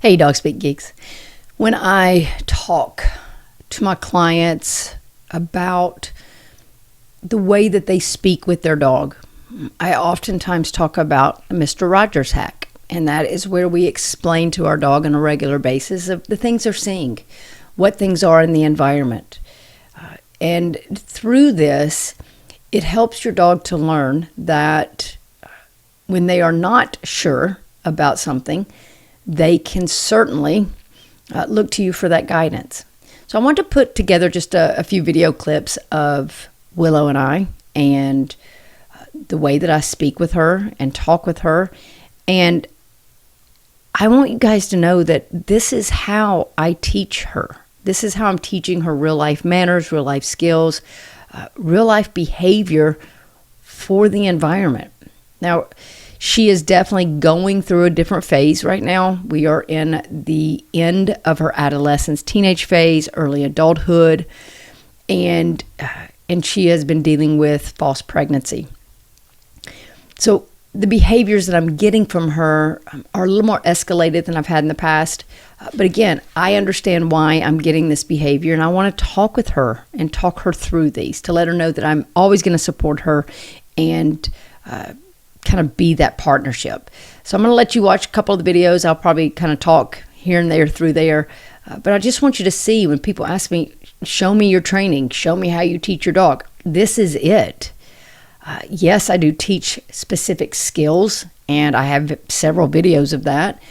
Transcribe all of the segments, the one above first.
Hey, DogSpeak geeks. When I talk to my clients about the way that they speak with their dog, I oftentimes talk about Mr. Rogers hack, and that is where we explain to our dog on a regular basis of the things they're seeing, what things are in the environment. And through this, it helps your dog to learn that when they are not sure about something, they can certainly look to you for that guidance. So I want to put together just a few video clips of Willow and I, and the way that I speak with her and talk with her. And I want you guys to know that this is how I teach her. This is how I'm teaching her real life manners, real life skills, real life behavior for the environment. Now, she is definitely going through a different phase right now. We are in the end of her adolescence, teenage phase, early adulthood, and she has been dealing with false pregnancy. So the behaviors that I'm getting from her are a little more escalated than I've had in the past. But again, I understand why I'm getting this behavior, and I want to talk with her and talk her through these to let her know that I'm always going to support her and kind of be that partnership. So I'm going to let you watch a couple of the videos. I'll probably kind of talk here and there through there. But I just want you to see when people ask me, show me your training, show me how you teach your dog. This is it. Yes, I do teach specific skills, and I have several videos of that.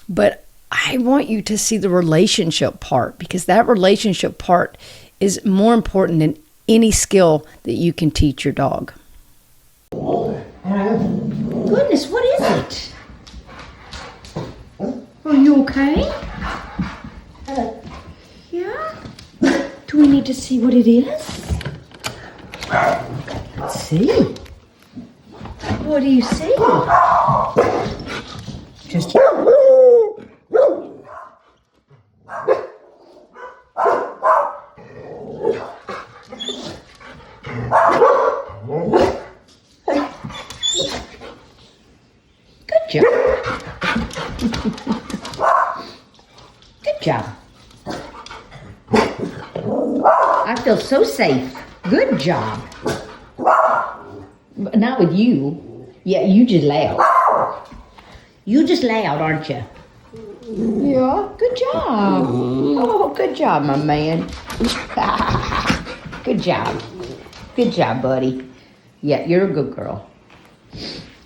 But I want you to see the relationship part, because that relationship part is more important than any skill that you can teach your dog. Goodness, what is it? Are you okay? Yeah? Do we need to see what it is? Let's see. What do you see? Just... Good job. Good job. I feel so safe. Good job. But not with you. Yeah, you just loud. You just loud, aren't you? Yeah. Good job. Oh, good job, my man. Good job. Good job, buddy. Yeah, you're a good girl.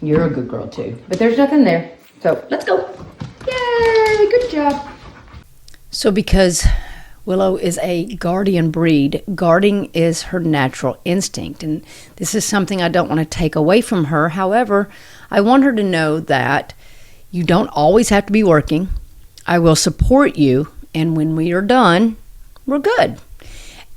You're a good girl too. But there's nothing there. So let's go. Yay, good job. So because Willow is a guardian breed, guarding is her natural instinct. And this is something I don't want to take away from her. However, I want her to know that you don't always have to be working. I will support you. And when we are done, we're good.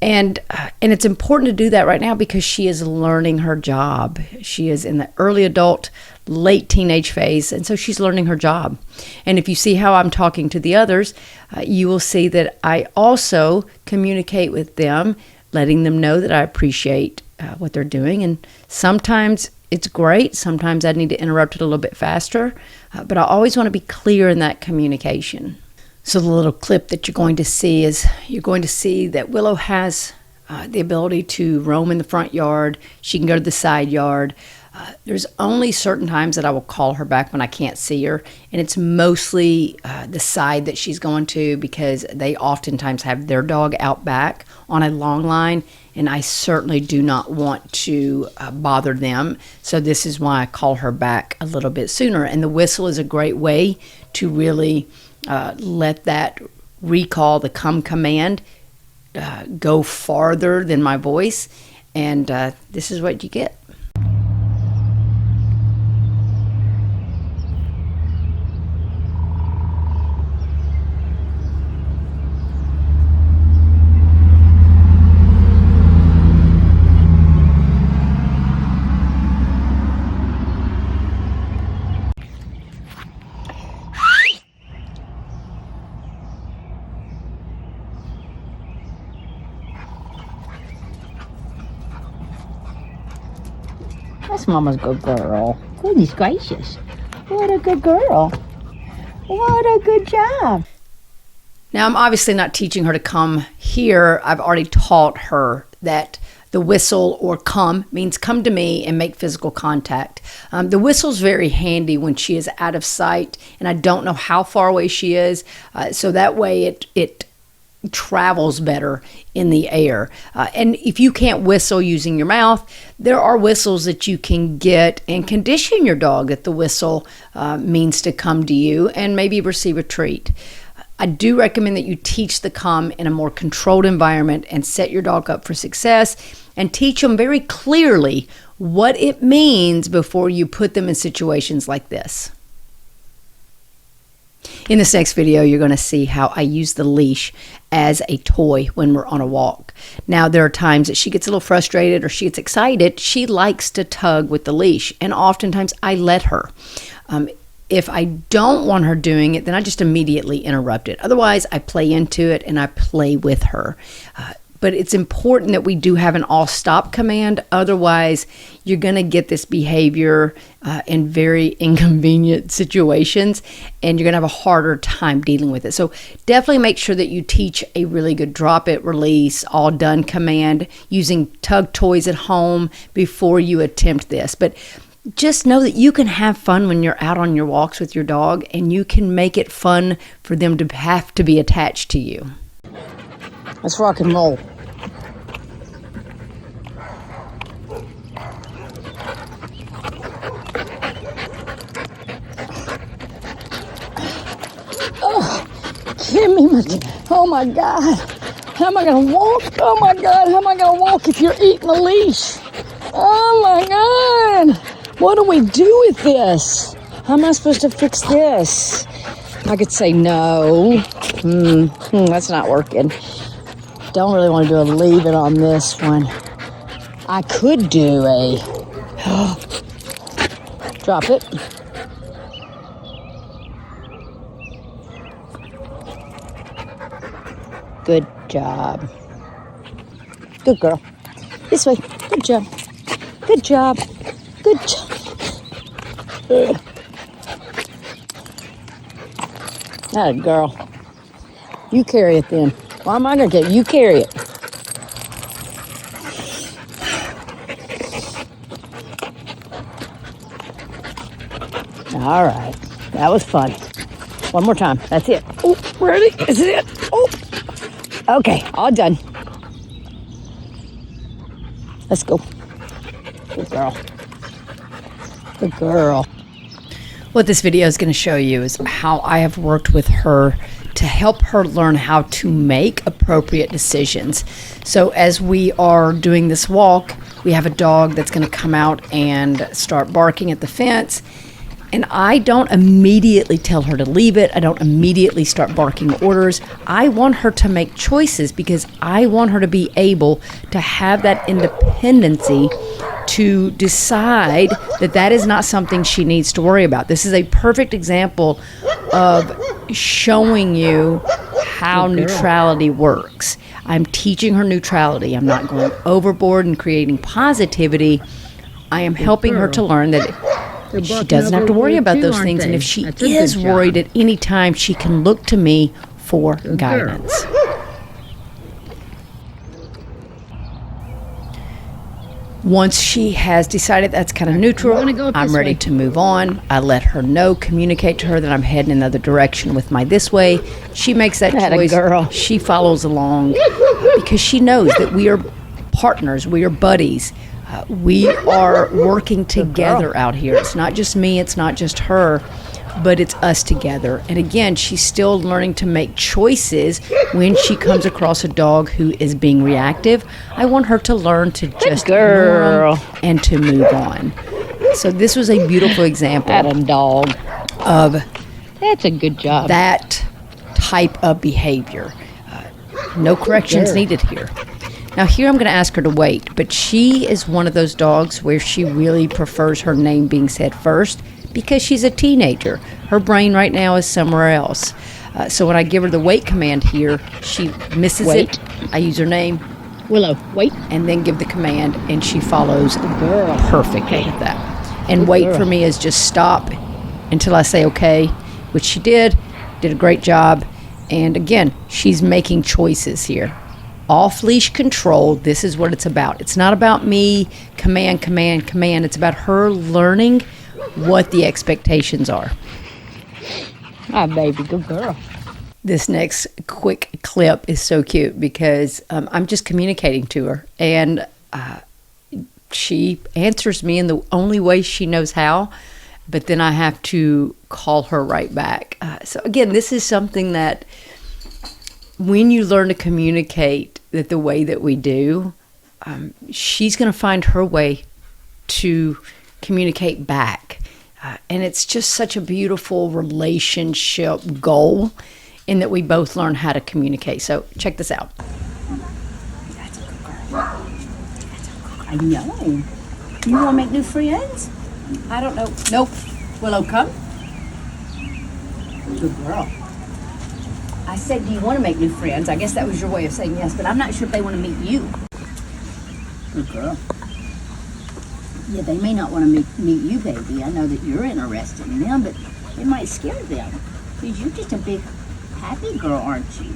And it's important to do that right now because she is learning her job. She is in the early adult, late teenage phase, and so she's learning her job. And if you see how I'm talking to the others, you will see that I also communicate with them, letting them know that I appreciate what they're doing. And sometimes it's great. Sometimes I need to interrupt it a little bit faster. But I always want to be clear in that communication. So the little clip that you're going to see is you're going to see that Willow has the ability to roam in the front yard. She can go to the side yard. There's only certain times that I will call her back when I can't see her. And it's mostly the side that she's going to, because they oftentimes have their dog out back on a long line. And I certainly do not want to bother them. So this is why I call her back a little bit sooner. And the whistle is a great way to really let that recall, the come command, go farther than my voice. And this is what you get. That's Mama's good girl. Goodness gracious. What a good girl. What a good job. Now, I'm obviously not teaching her to come here. I've already taught her that the whistle or come means come to me and make physical contact. The whistle's very handy when she is out of sight and I don't know how far away she is. So that way it travels better in the air. And if you can't whistle using your mouth, there are whistles that you can get and condition your dog that the whistle means to come to you and maybe receive a treat. I do recommend that you teach the come in a more controlled environment and set your dog up for success and teach them very clearly what it means before you put them in situations like this. In this next video, you're going to see how I use the leash as a toy when we're on a walk. Now, there are times that she gets a little frustrated or she gets excited. She likes to tug with the leash, and oftentimes I let her. If I don't want her doing it, then I just immediately interrupt it. Otherwise, I play into it and I play with her. But it's important that we do have an all-stop command. Otherwise, you're going to get this behavior in very inconvenient situations, and you're going to have a harder time dealing with it. So definitely make sure that you teach a really good drop it, release, all done command using tug toys at home before you attempt this. But just know that you can have fun when you're out on your walks with your dog, and you can make it fun for them to have to be attached to you. Let's rock and roll. Oh, give me my, oh my God. How am I going to walk? Oh my God, how am I going to walk if you're eating a leash? Oh my God. What do we do with this? How am I supposed to fix this? I could say no. That's not working. Don't really want to do a leave it on this one. I could do a drop it. Good job. Good girl. This way. Good job. Good job. Good job. That girl. You carry it then. Why am I going to get you carry it? All right. That was fun. One more time. That's it. Oh, ready? Is it? Oh. Okay. All done. Let's go. Good girl. Good girl. What this video is going to show you is how I have worked with her to help her learn how to make appropriate decisions. So as we are doing this walk, we have a dog that's going to come out and start barking at the fence. And I don't immediately tell her to leave it. I don't immediately start barking orders. I want her to make choices because I want her to be able to have that independency to decide that that is not something she needs to worry about. This is a perfect example of showing you how neutrality works. I'm teaching her neutrality. I'm not going overboard and creating positivity. I am helping her to learn that she doesn't have to worry about those things. And if she is worried at any time, she can look to me for guidance. Once she has decided that's kind of neutral, I'm ready to move on. I let her know, communicate to her that I'm heading another direction with my this way. She makes that choice. Girl. She follows along because she knows that we are partners. We are buddies. We are working together out here. It's not just me. It's not just her. But it's us together. And again, she's still learning to make choices when she comes across a dog who is being reactive. I want her to learn to just ignore them and to move on. So this was a beautiful example of that's a good job. That type of behavior. No corrections needed here. Now here I'm going to ask her to wait, but she is one of those dogs where she really prefers her name being said first because she's a teenager. Her brain right now is somewhere else. So when I give her the wait command here, she misses it. I use her name, Willow, wait. And then give the command, and she follows perfectly with that. And wait for me is just stop until I say okay, which she did a great job. And again, she's making choices here. Off-leash control, this is what it's about. It's not about me, command, command, command. It's about her learning what the expectations are. Hi, baby, good girl. This next quick clip is so cute because I'm just communicating to her. And she answers me in the only way she knows how, but then I have to call her right back. So again, this is something that when you learn to communicate that the way that we do, she's going to find her way to communicate back. And it's just such a beautiful relationship goal in that we both learn how to communicate. So check this out. That's a good girl. I know. You want to make new friends? I don't know. Nope. Willow, come. Good girl. I said, do you want to make new friends? I guess that was your way of saying yes, but I'm not sure if they want to meet you. Good girl. Yeah, they may not want to meet you, baby. I know that you're interested in them, but it might scare them. Because you're just a big, happy girl, aren't you?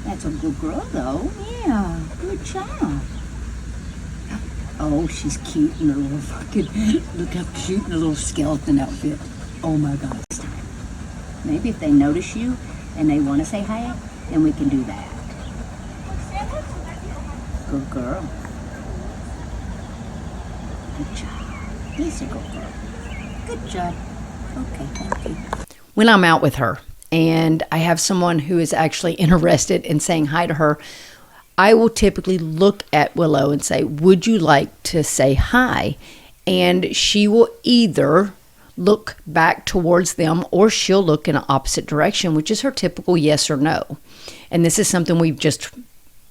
That's a good girl, though. Yeah, good job. Oh, she's cute in her little fucking, look how cute in her little skeleton outfit. Oh my God, it's time. Maybe if they notice you and they want to say hi, then we can do that. Good girl. Good job. Yes, a good girl. Good job. Okay, thank you. When I'm out with her and I have someone who is actually interested in saying hi to her, I will typically look at Willow and say, would you like to say hi? And she will either look back towards them or she'll look in an opposite direction, which is her typical yes or no. And this is something we've just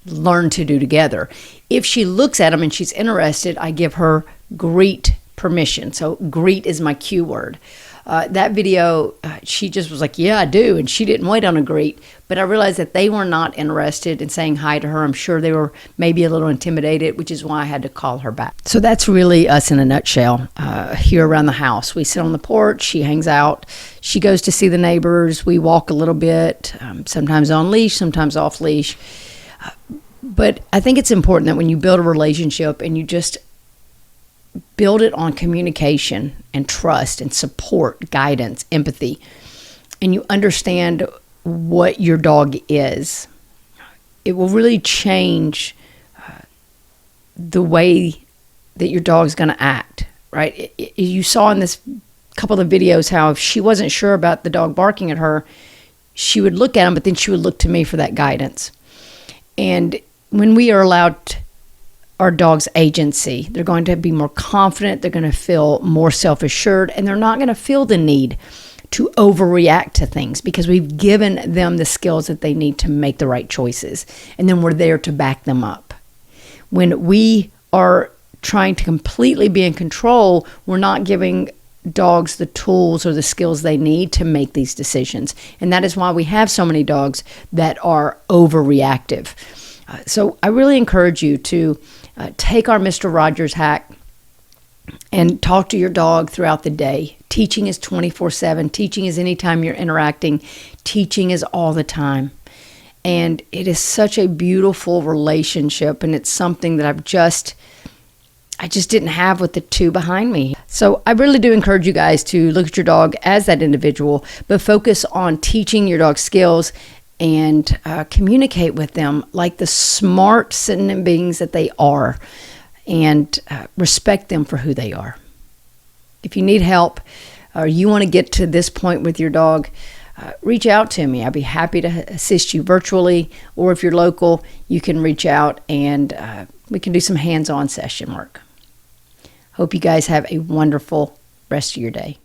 learned to do together. If she looks at them and she's interested, I give her greet permission. So greet is my cue word. That video, she just was like, yeah, I do. And she didn't wait on a greet. But I realized that they were not interested in saying hi to her. I'm sure they were maybe a little intimidated, which is why I had to call her back. So that's really us in a nutshell here around the house. We sit on the porch. She hangs out. She goes to see the neighbors. We walk a little bit, sometimes on leash, sometimes off leash. But I think it's important that when you build a relationship and you just build it on communication and trust and support, guidance, empathy, and you understand what your dog is, it will really change the way that your dog's going to act, right? You saw in this couple of videos how if she wasn't sure about the dog barking at her, she would look at him, but then she would look to me for that guidance. And when we are allowed our dog's agency, they're going to be more confident, they're going to feel more self-assured, and they're not going to feel the need to overreact to things because we've given them the skills that they need to make the right choices, and then we're there to back them up. When we are trying to completely be in control, we're not giving dogs the tools or the skills they need to make these decisions, and that is why we have so many dogs that are overreactive. So I really encourage you to take our Mr. Rogers hack and talk to your dog throughout the day. Teaching is 24/7. Teaching is anytime you're interacting. Teaching is all the time. And it is such a beautiful relationship, and it's something that I just didn't have with the two behind me. So I really do encourage you guys to look at your dog as that individual, but focus on teaching your dog skills and communicate with them like the smart sentient beings that they are, and respect them for who they are. If you need help or you want to get to this point with your dog, reach out to me. I'd be happy to assist you virtually, or if you're local, you can reach out and we can do some hands-on session work. Hope you guys have a wonderful rest of your day.